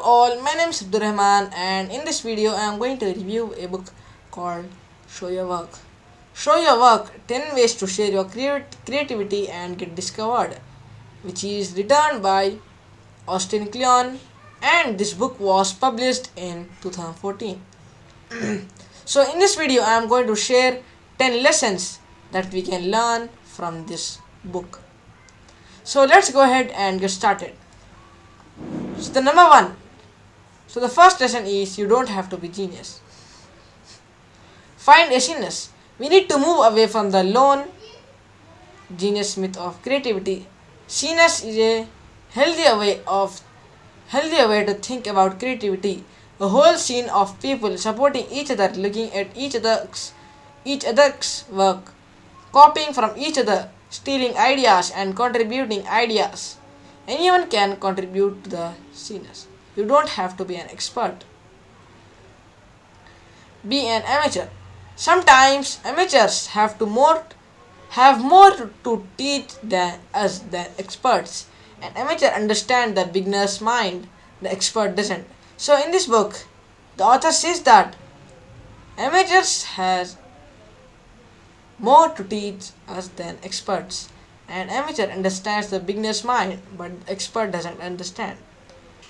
all, my name is Abdul Rahman, and in this video I am going to review a book called Show Your Work. Show Your Work, 10 Ways to Share Your Creativity and Get Discovered, which is written by Austin Kleon, and this book was published in 2014. So in this video I am going to share 10 lessons that we can learn from this book. So let's go ahead and get started. So the number one. So the first lesson is you don't have to be genius. Find a genius. We need to move away from the lone genius myth of creativity. Genius is a healthier way to think about creativity. A whole scene of people supporting each other, looking at each other's work, copying from each other, stealing ideas and contributing ideas. Anyone can contribute to the genius. You don't have to be an expert. Be an amateur. Sometimes amateurs have more to teach than experts. An amateur understands the beginner's mind, the expert doesn't. So in this book, the author says that amateurs has more to teach us than experts. An amateur understands the beginner's mind, but the expert doesn't understand.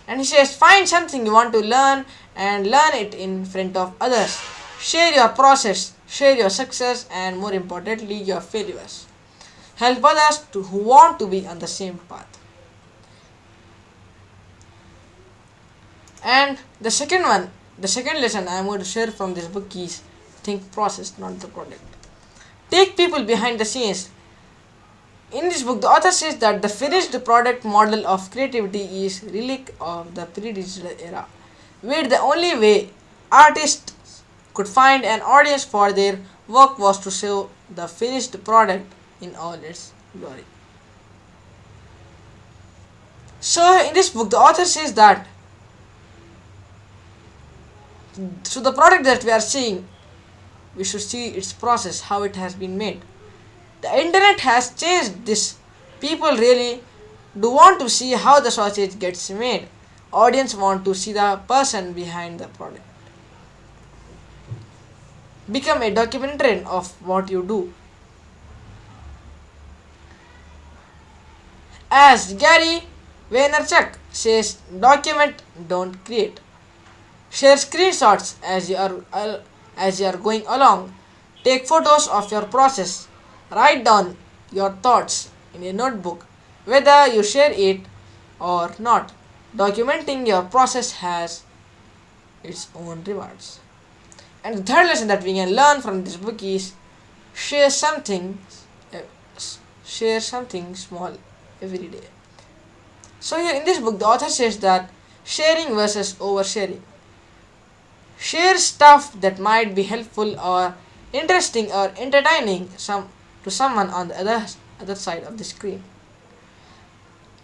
And he says, find something you want to learn and learn it in front of others. Share your process, share your success, and more importantly, your failures. Help others who want to be on the same path. And the second lesson I am going to share from this book is think process, not the product. Take people behind the scenes. In this book, the author says that the finished product model of creativity is relic of the pre-digital era, where the only way artists could find an audience for their work was to show the finished product in all its glory. So, in this book, the author says that the product that we are seeing, we should see its process, how it has been made. The internet has changed this. People really do want to see how the sausage gets made. Audience want to see the person behind the product. Become a documentarian of what you do. As Gary Vaynerchuk says, document, don't create. Share screenshots as you are going along. Take photos of your process. Write down your thoughts in a notebook, whether you share it or not. Documenting your process has its own rewards. And the third lesson that we can learn from this book is share something small every day. So here in this book, the author says that sharing versus oversharing. Share stuff that might be helpful or interesting or entertaining to someone on the other side of the screen.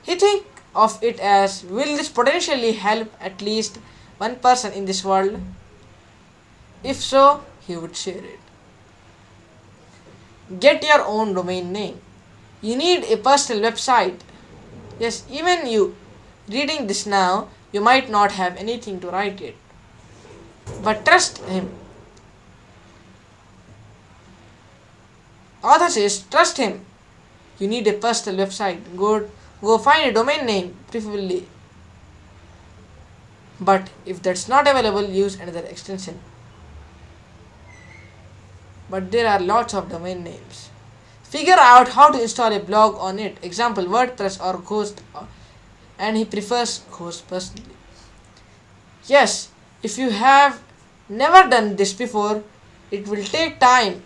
He think of it as, will this potentially help at least one person in this world? If so, he would share it. Get your own domain name. You need a personal website. Yes, even you reading this now, you might not have anything to write it. But trust him. Author says, trust him. You need a personal website. Go find a domain name, preferably. But if that's not available, use another extension. But there are lots of domain names. Figure out how to install a blog on it. Example, WordPress or Ghost. And he prefers Ghost personally. Yes, if you have never done this before, it will take time.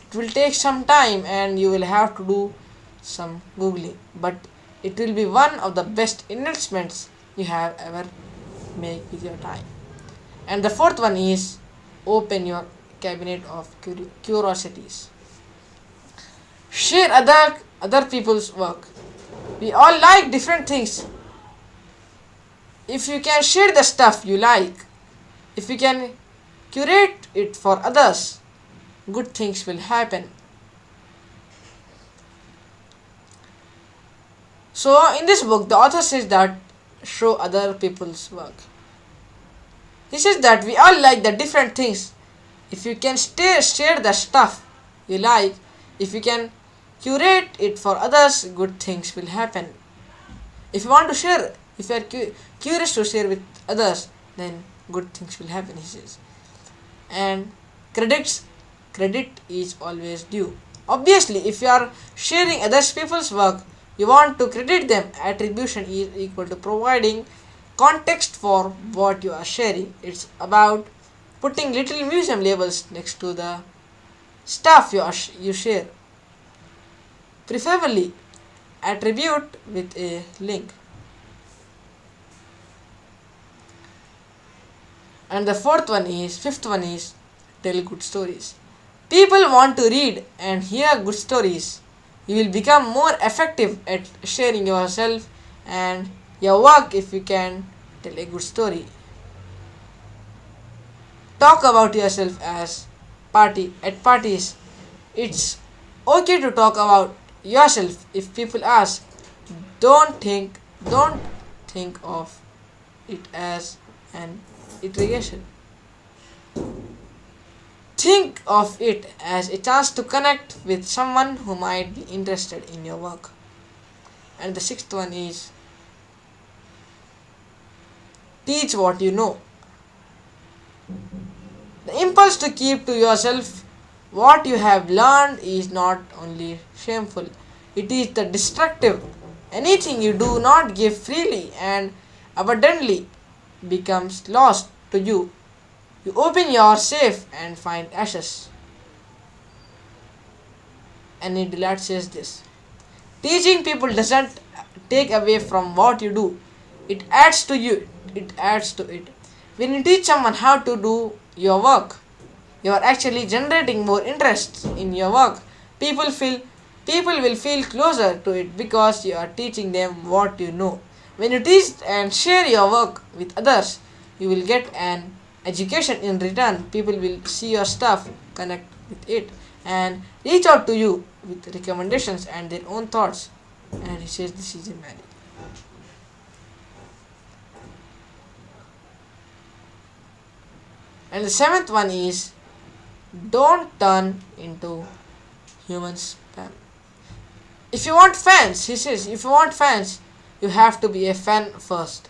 It will take some time and you will have to do some googling, but it will be one of the best investments you have ever made with your time. And the fourth one is open your cabinet of curiosities. Share other people's work. We all like different things. If you can share the stuff you like, if you can curate it for others, good things will happen. So in this book, the author says that show other people's work. He says that we all like the different things. If you can share the stuff you like, if you can curate it for others, good things will happen. If you want to share, if you are curious to share with others, then good things will happen, he says. And credits, credit is always due. Obviously, if you are sharing others people's work, you want to credit them. Attribution is equal to providing context for what you are sharing. It's about putting little museum labels next to the stuff you share. Preferably attribute with a link. And the fifth one is tell good stories. People want to read and hear good stories. You will become more effective at sharing yourself and your work if you can tell a good story. Talk about yourself as at parties. It's okay to talk about yourself if people ask. Don't think of it as an interrogation. Think of it as a chance to connect with someone who might be interested in your work. And the sixth one is teach what you know. The impulse to keep to yourself what you have learned is not only shameful, it is the destructive. Anything you do not give freely and abundantly becomes lost to you. You open your safe and find ashes. And Dillard says this. Teaching people doesn't take away from what you do. It adds to you. It adds to it. When you teach someone how to do your work, you are actually generating more interest in your work. People will feel closer to it because you are teaching them what you know. When you teach and share your work with others, you will get an education in return. People will see your stuff, connect with it, and reach out to you with recommendations and their own thoughts. And he says this is a marriage. And the seventh one is don't turn into human spam. If you want fans, he says, if you want fans, you have to be a fan first.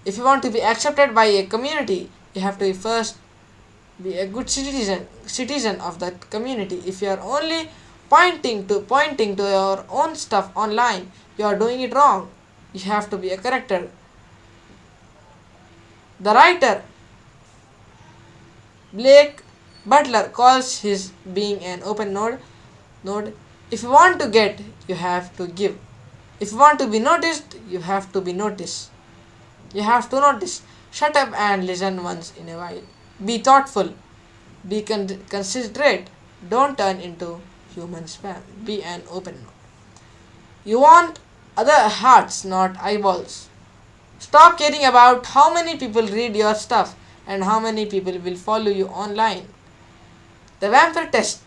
If you want to be accepted by a community, you have to first be a good citizen of that community. If you are only pointing to your own stuff online, you are doing it wrong. You have to be a character. The writer Blake Butler calls his being an open node. If you want to get, you have to give. If you want to be noticed, you have to be noticed. You have to notice. Shut up and listen once in a while. Be thoughtful. Be considerate. Don't turn into human spam. Be an open node. You want other hearts, not eyeballs. Stop caring about how many people read your stuff and how many people will follow you online. The vampire test.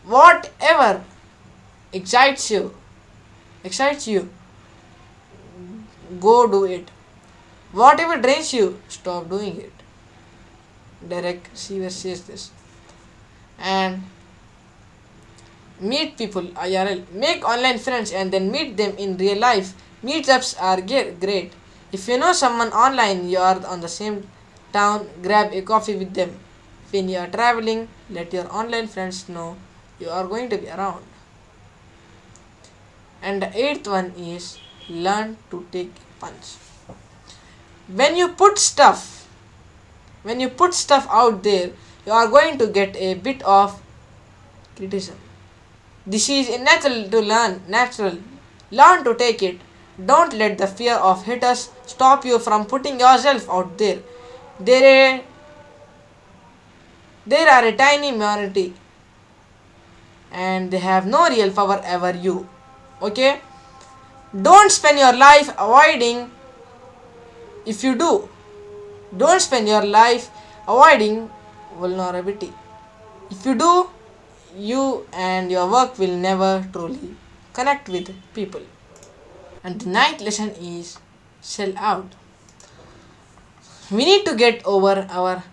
Whatever excites you, go do it. Whatever drains you, stop doing it. Derek Seaver says this. And meet people IRL. Make online friends and then meet them in real life. Meetups are great. If you know someone online, you are on the same town, grab a coffee with them. When you are traveling, let your online friends know you are going to be around. And the eighth one is learn to take punch. When you put stuff out there, you are going to get a bit of criticism. This is natural to learn. Learn to take it. Don't let the fear of haters stop you from putting yourself out there. There are a tiny minority and they have no real power over you. Okay? Don't spend your life avoiding. If you do, don't spend your life avoiding vulnerability. If you do, you and your work will never truly connect with people. And the ninth lesson is sell out. We need to get over our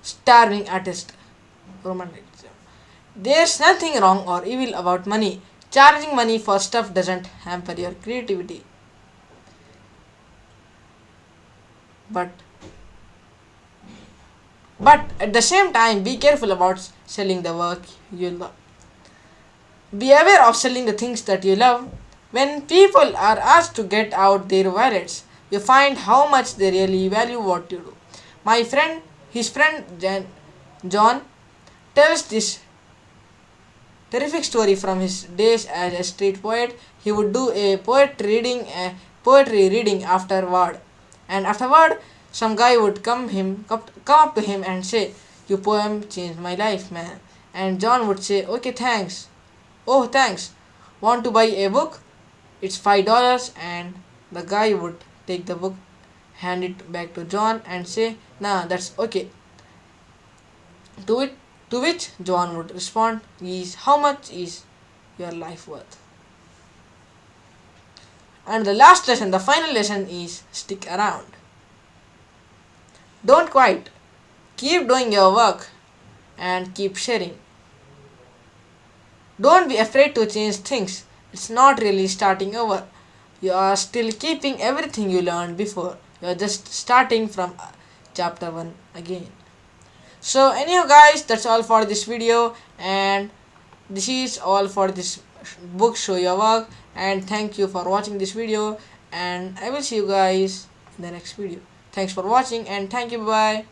starving artist romanticism. There's nothing wrong or evil about money. Charging money for stuff doesn't hamper your creativity. But but at the same time, be careful about selling the work you love. Be aware of selling the things that you love. When people are asked to get out their wallets, you find how much they really value what you do. My friend, his friend John, tells this terrific story from his days as a street poet. He would do poetry reading afterward, and afterward, some guy would come up to him and say, "Your poem changed my life, man." And John would say, "Okay, thanks." "Oh, thanks. Want to buy a book? It's $5." And the guy would take the book, hand it back to John, and say, "Nah, that's okay." To it, to which John would respond, "Is how much is your life worth?" And the last lesson, the final lesson is stick around. Don't quit. Keep doing your work and keep sharing. Don't be afraid to change things. It's not really starting over. You are still keeping everything you learned before. You are just starting from chapter 1 again. So anyhow guys, that's all for this video, and this is all for this book Show Your Work, and thank you for watching this video, and I will see you guys in the next video. Thanks for watching, and thank you. Bye.